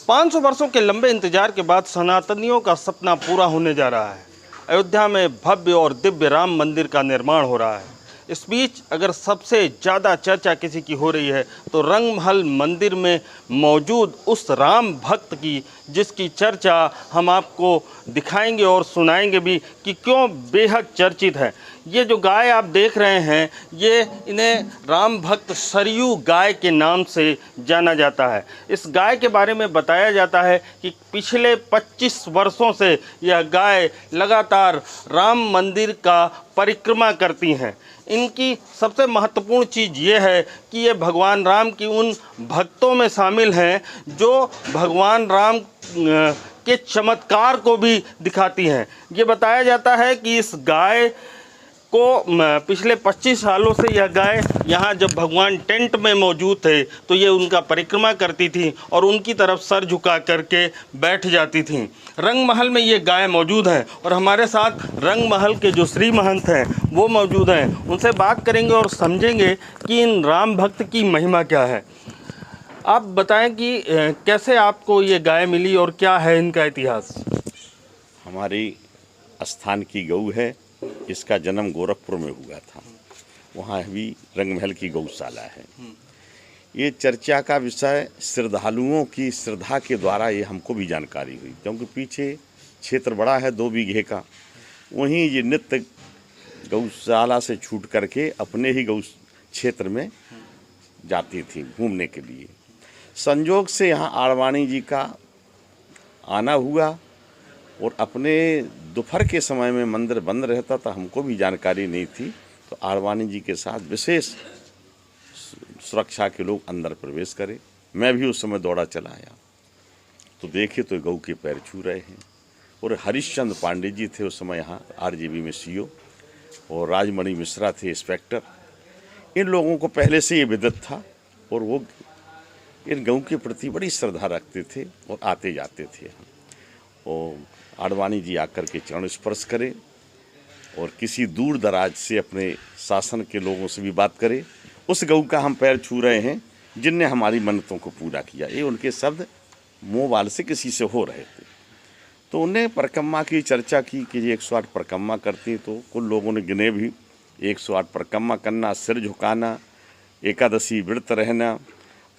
500 वर्षों के लंबे इंतजार के बाद सनातनियों का सपना पूरा होने जा रहा है। अयोध्या में भव्य और दिव्य राम मंदिर का निर्माण हो रहा है। इस बीच अगर सबसे ज़्यादा चर्चा किसी की हो रही है तो रंगमहल मंदिर में मौजूद उस राम भक्त की, जिसकी चर्चा हम आपको दिखाएंगे और सुनाएंगे भी कि क्यों बेहद चर्चित है। ये जो गाय आप देख रहे हैं, ये इन्हें राम भक्त सरयू गाय के नाम से जाना जाता है। इस गाय के बारे में बताया जाता है कि पिछले 25 वर्षों से यह गाय लगातार राम मंदिर का परिक्रमा करती हैं। इनकी सबसे महत्वपूर्ण चीज़ ये है कि ये भगवान राम की उन भक्तों में शामिल हैं जो भगवान राम के चमत्कार को भी दिखाती हैं। ये बताया जाता है कि इस गाय को पिछले 25 सालों से यह गाय यहाँ जब भगवान टेंट में मौजूद थे तो ये उनका परिक्रमा करती थी और उनकी तरफ सर झुका करके बैठ जाती थी। रंग महल में ये गाय मौजूद हैं और हमारे साथ रंग महल के जो श्री महंत हैं वो मौजूद हैं। उनसे बात करेंगे और समझेंगे कि इन राम भक्त की महिमा क्या है। आप बताएं कि कैसे आपको ये गाय मिली और क्या है इनका इतिहास। हमारी स्थान की गऊ है, इसका जन्म गोरखपुर में हुआ था। वहाँ भी रंगमहल की गौशाला है। ये चर्चा का विषय श्रद्धालुओं की श्रद्धा के द्वारा ये हमको भी जानकारी हुई, क्योंकि पीछे क्षेत्र बड़ा है 2 बीघे का। वहीं ये नित्य गौशाला से छूट करके अपने ही गौ क्षेत्र में जाती थी घूमने के लिए। संयोग से यहाँ आडवाणी जी का आना हुआ और अपने दोपहर के समय में मंदिर बंद रहता था, हमको भी जानकारी नहीं थी। तो आडवाणी जी के साथ विशेष सुरक्षा के लोग अंदर प्रवेश करे। मैं भी उस समय दौड़ा चला आया तो देखे तो गऊ के पैर छू रहे हैं। और हरिश्चंद्र पांडे जी थे उस समय यहाँ आरजेबी में सीओ, और राजमणि मिश्रा थे इंस्पेक्टर। इन लोगों को पहले से ये विदित था और वो इन गऊ के प्रति बड़ी श्रद्धा रखते थे और आते जाते थे। और आडवाणी जी आकर के चरण स्पर्श करें और किसी दूर दराज से अपने शासन के लोगों से भी बात करें। उस गऊ का हम पैर छू रहे हैं जिनने हमारी मन्नतों को पूरा किया। ये उनके शब्द मुँह वाल से किसी से हो रहे थे। तो उन्हें परिक्रमा की चर्चा की कि ये 108 परिक्रमा करती। तो कुछ लोगों ने गिने भी 108 परिक्रमा करना, सिर झुकाना, एकादशी व्रत रहना,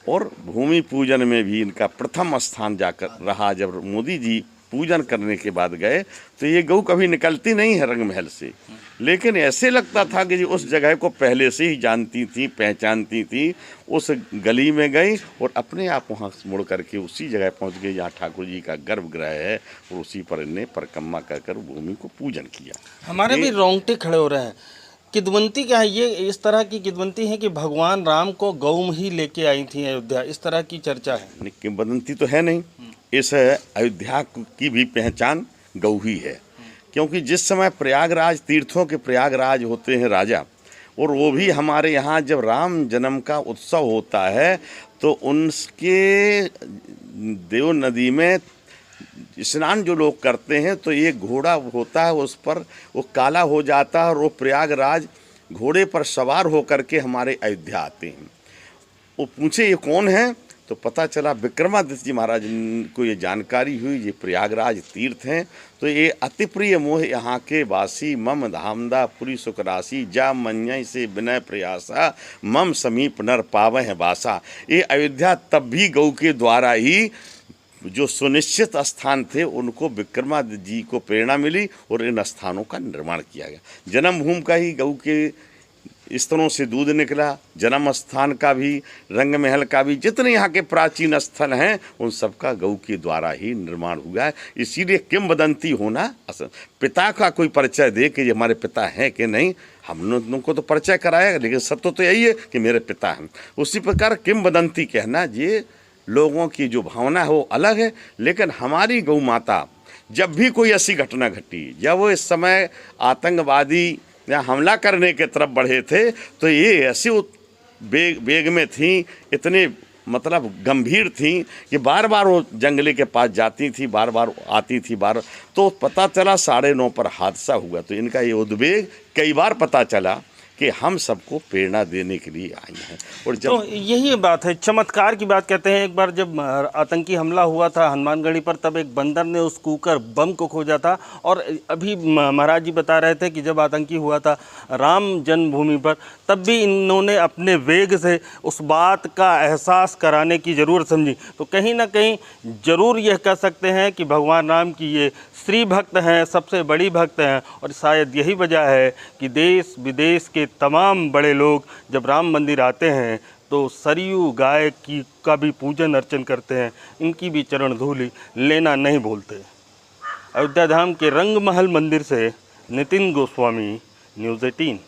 और भूमि पूजन में भी इनका प्रथम स्थान जाकर रहा। जब मोदी जी पूजन करने के बाद गए तो ये गऊ कभी निकलती नहीं है रंगमहल से, लेकिन ऐसे लगता था कि उस जगह को पहले से ही जानती थी, पहचानती थी। उस गली में गई और अपने आप वहाँ मुड़ करके उसी जगह पहुँच गई जहाँ ठाकुर जी का गर्भगृह है, और उसी पर इन्हें परिक्रमा कर भूमि को पूजन किया। हमारे भी रोंगटे खड़े हो रहे हैं। किद्वंती क्या है? ये इस तरह की किद्वंती है कि भगवान राम को गऊ ही लेके आई थी अयोध्या, इस तरह की चर्चा है। किंवदंती तो है नहीं, इस अयोध्या की भी पहचान गऊ ही है। क्योंकि जिस समय प्रयागराज, तीर्थों के प्रयागराज होते हैं राजा, और वो भी हमारे यहाँ जब राम जन्म का उत्सव होता है तो उनके देव नदी में स्नान जो लोग करते हैं तो ये घोड़ा होता है, उस पर वो काला हो जाता है और वो प्रयागराज घोड़े पर सवार होकर के हमारे अयोध्या आते हैं। वो पूछे ये कौन है, तो पता चला विक्रमादित्य जी महाराज को ये जानकारी हुई ये प्रयागराज तीर्थ हैं। तो ये अति प्रिय मोह यहाँ के वासी, मम धामदा पुरी सुख राशि, जा मंजय से विनय प्रयासा, मम समीप नर पावे है बासा। ये अयोध्या तब भी गऊ के द्वारा ही जो सुनिश्चित स्थान थे उनको विक्रमादित्य जी को प्रेरणा मिली और इन स्थानों का निर्माण किया गया। जन्मभूमि का ही गऊ के स्तनों से दूध निकला, जन्म स्थान का भी, रंग महल का भी, जितने यहाँ के प्राचीन स्थल हैं उन सब का गऊ के द्वारा ही निर्माण हुआ है। इसीलिए किंवदंती होना असल, पिता का कोई परिचय दे कि ये हमारे पिता हैं कि नहीं, हम लोगों को तो परिचय कराया, लेकिन सत्य तो यही है कि मेरे पिता हैं। उसी प्रकार किंवदंती कहना, ये लोगों की जो भावना है वो अलग है। लेकिन हमारी गौ माता जब भी कोई ऐसी घटना घटी, जब वो इस समय आतंकवादी या हमला करने के तरफ बढ़े थे, तो ये ऐसी बेग में थी, इतने मतलब गंभीर थी कि बार बार वो जंगले के पास जाती थी, बार बार आती थी, तो पता चला 9:30 पर हादसा हुआ। तो इनका ये उद्वेग कई बार पता चला कि हम सबको प्रेरणा देने के लिए आई हैं। और जब तो यही बात है, चमत्कार की बात कहते हैं। एक बार जब आतंकी हमला हुआ था हनुमानगढ़ी पर, तब एक बंदर ने उस कुकर बम को खोजा था। और अभी महाराज जी बता रहे थे कि जब आतंकी हुआ था राम जन्मभूमि पर, तब भी इन्होंने अपने वेग से उस बात का एहसास कराने की ज़रूरत समझी। तो कहीं ना कहीं ज़रूर यह कह सकते हैं कि भगवान राम की ये श्री भक्त हैं, सबसे बड़ी भक्त हैं। और शायद यही वजह है कि देश विदेश के तमाम बड़े लोग जब राम मंदिर आते हैं तो सरयू गाय का भी पूजन अर्चन करते हैं, इनकी भी चरण धूलि लेना नहीं भूलते। अयोध्या धाम के रंगमहल मंदिर से नितिन गोस्वामी, न्यूज़ 18।